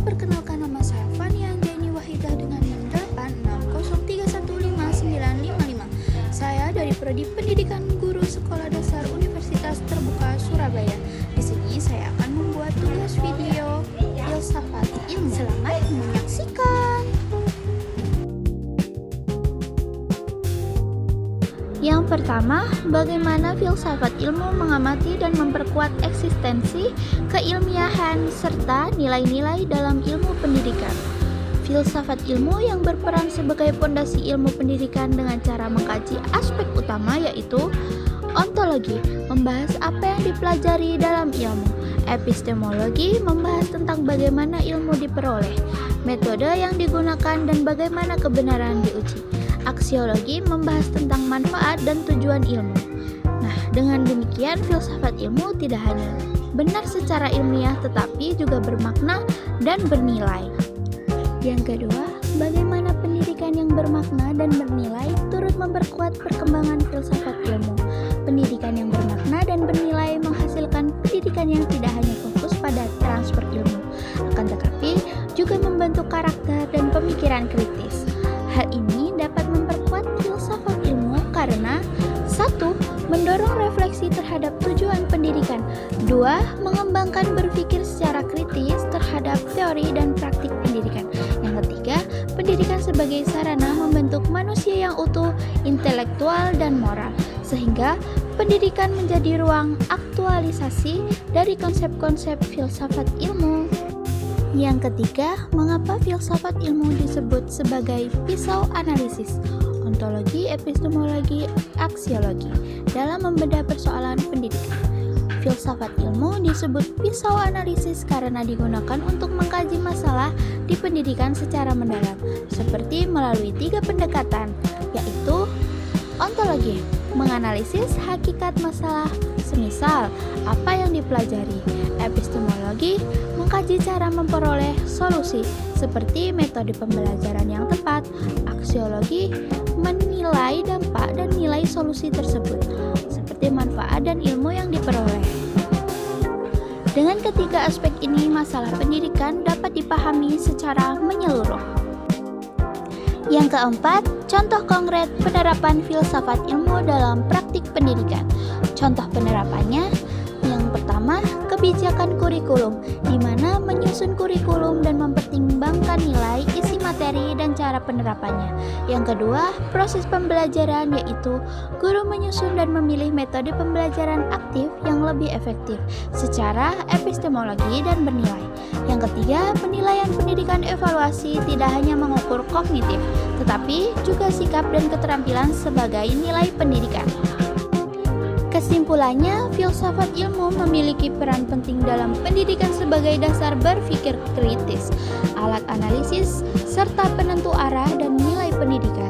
perkenalkan, nama saya Fania Anjani Wahidah dengan NIM 860315955. Saya dari Prodi Pendidikan Guru Sekolah Dasar Universitas Terbuka Surabaya. Di sini saya akan membuat tugas video filsafat ilmu. Selamat menyaksikan. Yang pertama, bagaimana filsafat ilmu mengamati dan memperkuat eksistensi, keilmiahan, serta nilai-nilai dalam ilmu pendidikan. Filsafat ilmu yang berperan sebagai pondasi ilmu pendidikan dengan cara mengkaji aspek utama yaitu ontologi, membahas apa yang dipelajari dalam ilmu. Epistemologi, membahas tentang bagaimana ilmu diperoleh, metode yang digunakan dan bagaimana kebenaran diuji. Aksiologi membahas tentang manfaat dan tujuan ilmu. Nah, dengan demikian filsafat ilmu tidak hanya benar secara ilmiah tetapi juga bermakna dan bernilai. Yang kedua, bagaimana pendidikan yang bermakna dan bernilai turut memperkuat perkembangan filsafat ilmu. Pendidikan yang bermakna dan bernilai menghasilkan pendidikan yang tidak hanya fokus pada transfer ilmu, akan tetapi juga membentuk karakter dan pemikiran kritis. Hal ini dapat memperkuat filsafat ilmu karena 1. Mendorong refleksi terhadap tujuan pendidikan. 2. Mengembangkan berpikir secara kritis terhadap teori dan praktik pendidikan. Yang ketiga, pendidikan sebagai sarana membentuk manusia yang utuh, intelektual, dan moral, sehingga pendidikan menjadi ruang aktualisasi dari konsep-konsep filsafat ilmu. Yang ketiga, mengapa filsafat ilmu disebut sebagai pisau analisis, ontologi, epistemologi, aksiologi dalam membedah persoalan pendidikan. Filsafat ilmu disebut pisau analisis karena digunakan untuk mengkaji masalah di pendidikan secara mendalam, seperti melalui 3 pendekatan, yaitu ontologi, menganalisis hakikat masalah, semisal apa yang dipelajari. Epistemologi, mengkaji cara memperoleh solusi, seperti metode pembelajaran yang tepat. Aksiologi, menilai dampak dan nilai solusi tersebut, seperti manfaat dan ilmu yang diperoleh. Dengan ketiga aspek ini, masalah pendidikan dapat dipahami secara menyeluruh. Yang keempat, contoh konkret penerapan filsafat ilmu dalam praktik pendidikan. Contoh penerapannya, yang pertama, kebijakan kurikulum, di mana menyusun kurikulum dan mempertimbangkan nilai, isi materi, dan cara penerapannya. Yang kedua, proses pembelajaran, yaitu guru menyusun dan memilih metode pembelajaran aktif yang lebih efektif secara epistemologi dan bernilai. Yang ketiga, penilaian pendidikan evaluasi tidak hanya mengukur kognitif, tetapi juga sikap dan keterampilan sebagai nilai pendidikan. Kesimpulannya, filsafat ilmu memiliki peran penting dalam pendidikan sebagai dasar berpikir kritis, alat analisis, serta penentu arah dan nilai pendidikan.